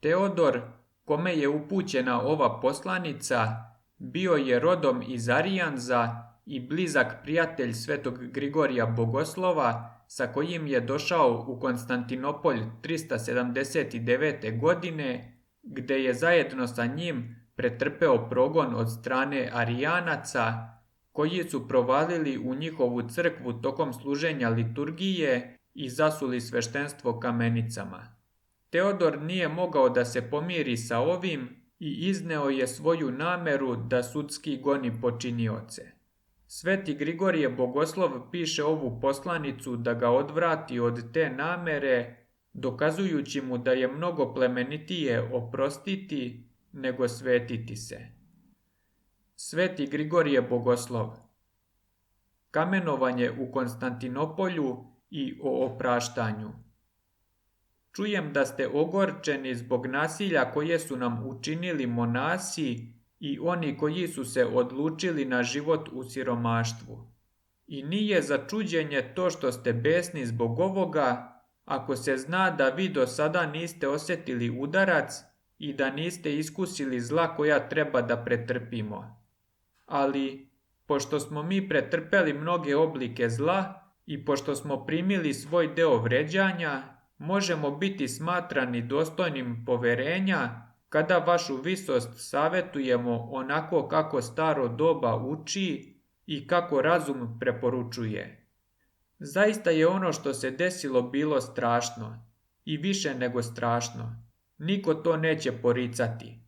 Teodor, kome je upućena ova poslanica, bio je rodom iz Arijanza i blizak prijatelj svetog Grigorija Bogoslova, sa kojim je došao u Konstantinopolj 379. godine, gde je zajedno sa njim pretrpeo progon od strane Arijanaca, koji su provalili u njihovu crkvu tokom služenja liturgije i zasuli sveštenstvo kamenicama. Teodor nije mogao da se pomiri sa ovim i izneo je svoju nameru da sudski goni počinioce. Sveti Grigorije Bogoslov piše ovu poslanicu da ga odvrati od te namere, dokazujući mu da je mnogo plemenitije oprostiti nego svetiti se. Sveti Grigorije Bogoslov. Kamenovanje u Konstantinopolju i o opraštanju. Čujem da ste ogorčeni zbog nasilja koje su nam učinili monasi i oni koji su se odlučili na život u siromaštvu. I nije za čuđenje to što ste besni zbog ovoga, ako se zna da vi do sada niste osjetili udarac i da niste iskusili zla koja treba da pretrpimo. Ali, pošto smo mi pretrpeli mnoge oblike zla i pošto smo primili svoj deo vređanja, možemo biti smatrani dostojnim poverenja kada vašu visost savetujemo onako kako staro doba uči i kako razum preporučuje. Zaista je ono što se desilo bilo strašno i više nego strašno. Niko to neće poricati.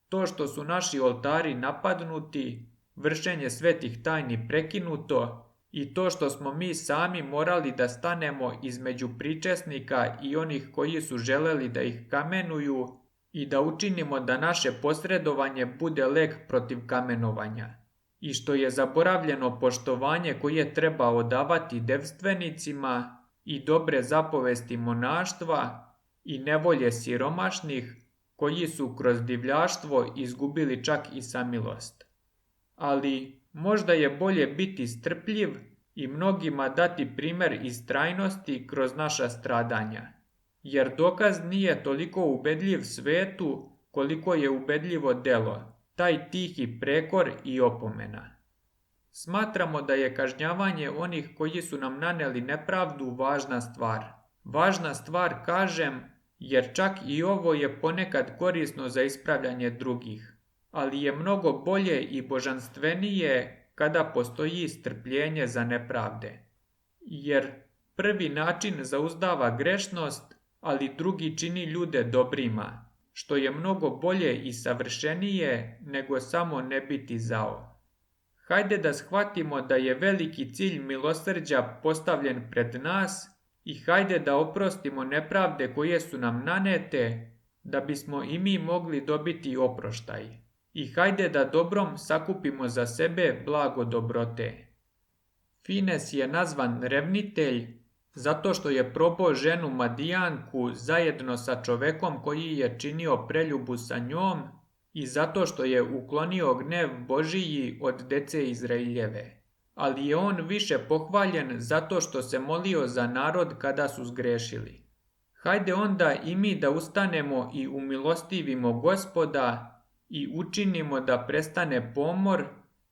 To što su naši oltari napadnuti, vršenje svetih tajni prekinuto i to što smo mi sami morali da stanemo između pričesnika i onih koji su želeli da ih kamenuju i da učinimo da naše posredovanje bude lek protiv kamenovanja. I što je zaboravljeno poštovanje koje treba odavati devstvenicima i dobre zapovesti monaštva i nevolje siromašnih koji su kroz divljaštvo izgubili čak i samilost. Ali možda je bolje biti strpljiv i mnogima dati primer istrajnosti kroz naša stradanja, jer dokaz nije toliko ubedljiv svetu koliko je ubedljivo delo, taj tihi prekor i opomena. Smatramo da je kažnjavanje onih koji su nam naneli nepravdu važna stvar. Važna stvar kažem, jer čak i ovo je ponekad korisno za ispravljanje drugih, ali je mnogo bolje i božanstvenije kada postoji strpljenje za nepravde. Jer prvi način zauzdava grešnost, ali drugi čini ljude dobrima, što je mnogo bolje i savršenije nego samo ne biti zao. Hajde da shvatimo da je veliki cilj milosrđa postavljen pred nas i hajde da oprostimo nepravde koje su nam nanete, da bismo i mi mogli dobiti oproštaj. I hajde da dobrom sakupimo za sebe blago dobrote. Fines je nazvan revnitelj zato što je probao ženu Madijanku zajedno sa čovekom koji je činio preljubu sa njom i zato što je uklonio gnev Božiji od dece Izraeljeve. Ali je on više pohvaljen zato što se molio za narod kada su zgrešili. Hajde onda i mi da ustanemo i umilostivimo Gospoda i učinimo da prestane pomor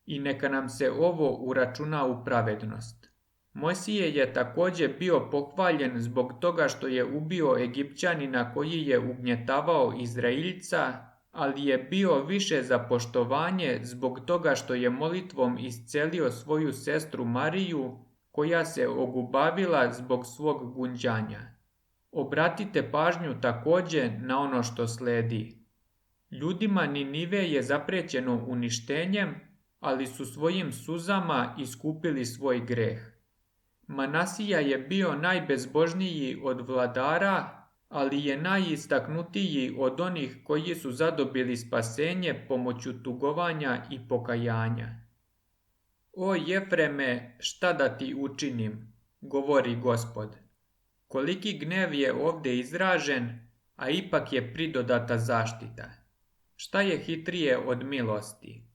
i neka nam se ovo uračuna u pravednost. Mojsije je također bio pohvaljen zbog toga što je ubio Egipćanina koji je ugnjetavao Izraeljca, ali je bio više za poštovanje zbog toga što je molitvom iscelio svoju sestru Mariju, koja se ogubavila zbog svog gunđanja. Obratite pažnju također na ono što sledi. Ljudima Ninive je zaprećeno uništenjem, ali su svojim suzama iskupili svoj greh. Manasija je bio najbezbožniji od vladara, ali je najistaknutiji od onih koji su zadobili spasenje pomoću tugovanja i pokajanja. O Jefreme, šta da ti učinim, govori Gospod. Koliki gnev je ovdje izražen, a ipak je pridodata zaštita. Šta je hitrije od milosti?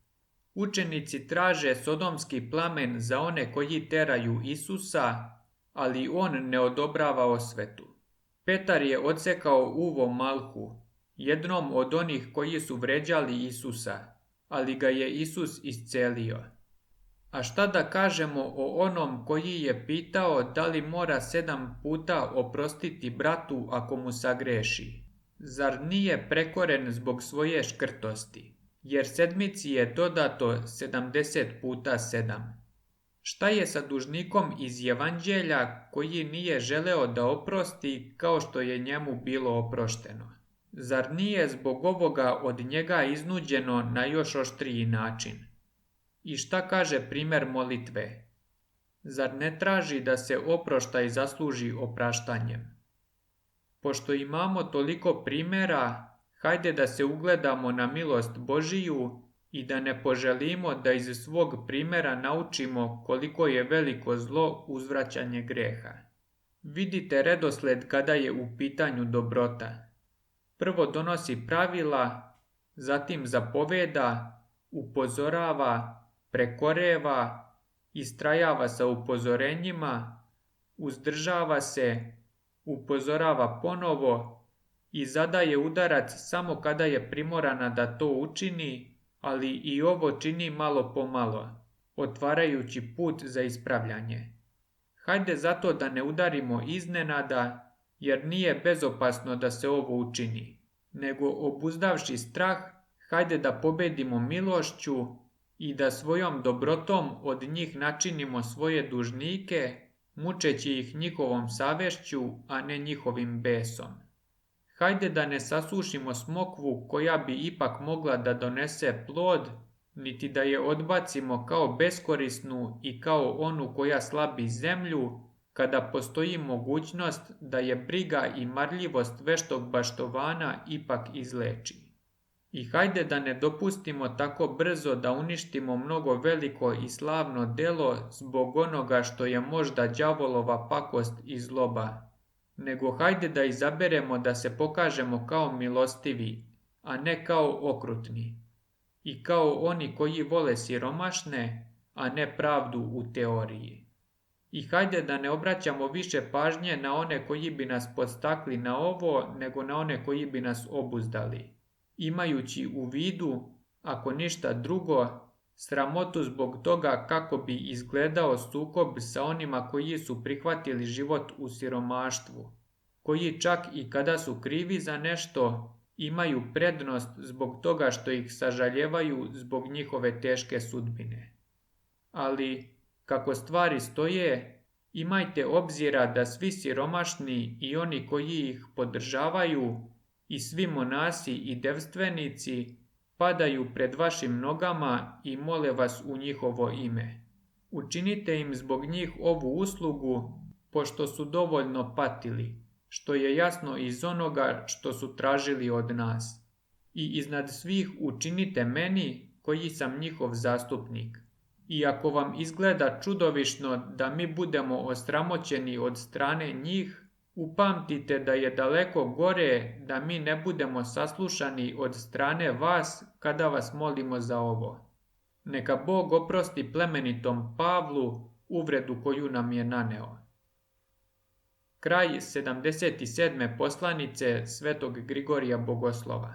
Učenici traže sodomski plamen za one koji teraju Isusa, ali on ne odobrava osvetu. Petar je odsekao uvo Malhu, jednom od onih koji su vređali Isusa, ali ga je Isus iscelio. A šta da kažemo o onom koji je pitao da li mora 7 puta oprostiti bratu ako mu sagreši? Zar nije prekoren zbog svoje škrtosti? Jer sedmici je dodato 70 puta 7. Šta je sa dužnikom iz Evanđelja koji nije želeo da oprosti kao što je njemu bilo oprošteno? Zar nije zbog ovoga od njega iznuđeno na još oštriji način? I šta kaže primjer molitve? Zar ne traži da se oproštaj zasluži opraštanjem? Pošto imamo toliko primjera, hajde da se ugledamo na milost Božiju i da ne poželimo da iz svog primjera naučimo koliko je veliko zlo uzvraćanje greha. Vidite redosled kada je u pitanju dobrota. Prvo donosi pravila, zatim zapoveda, upozorava, prekoreva, istrajava sa upozorenjima, uzdržava se, upozorava ponovo i zadaje udarac samo kada je primorana da to učini, ali i ovo čini malo po malo, otvarajući put za ispravljanje. Hajde zato da ne udarimo iznenada, jer nije bezopasno da se ovo učini, nego obuzdavši strah, hajde da pobedimo milošću i da svojom dobrotom od njih načinimo svoje dužnike, mučeći ih njihovom savješću, a ne njihovim besom. Hajde da ne sasušimo smokvu koja bi ipak mogla da donese plod, niti da je odbacimo kao beskorisnu i kao onu koja slabi zemlju, kada postoji mogućnost da je briga i marljivost veštog baštovana ipak izleči. I hajde da ne dopustimo tako brzo da uništimo mnogo veliko i slavno delo zbog onoga što je možda đavolova pakost i zloba, nego hajde da izaberemo da se pokažemo kao milostivi, a ne kao okrutni, i kao oni koji vole siromašne, a ne pravdu u teoriji. I hajde da ne obraćamo više pažnje na one koji bi nas podstakli na ovo, nego na one koji bi nas obuzdali, imajući u vidu, ako ništa drugo, sramotu zbog toga kako bi izgledao sukob sa onima koji su prihvatili život u siromaštvu, koji čak i kada su krivi za nešto, imaju prednost zbog toga što ih sažaljevaju zbog njihove teške sudbine. Ali, kako stvari stoje, imajte obzira da svi siromašni i oni koji ih podržavaju, i svi monasi i devstvenici padaju pred vašim nogama i mole vas u njihovo ime. Učinite im zbog njih ovu uslugu, pošto su dovoljno patili, što je jasno iz onoga što su tražili od nas. I iznad svih učinite meni, koji sam njihov zastupnik. I ako vam izgleda čudovišno da mi budemo osramoćeni od strane njih, upamtite da je daleko gore da mi ne budemo saslušani od strane vas kada vas molimo za ovo. Neka Bog oprosti plemenitom Pavlu uvredu koju nam je naneo. Kraj 77. poslanice svetog Grigorija Bogoslova.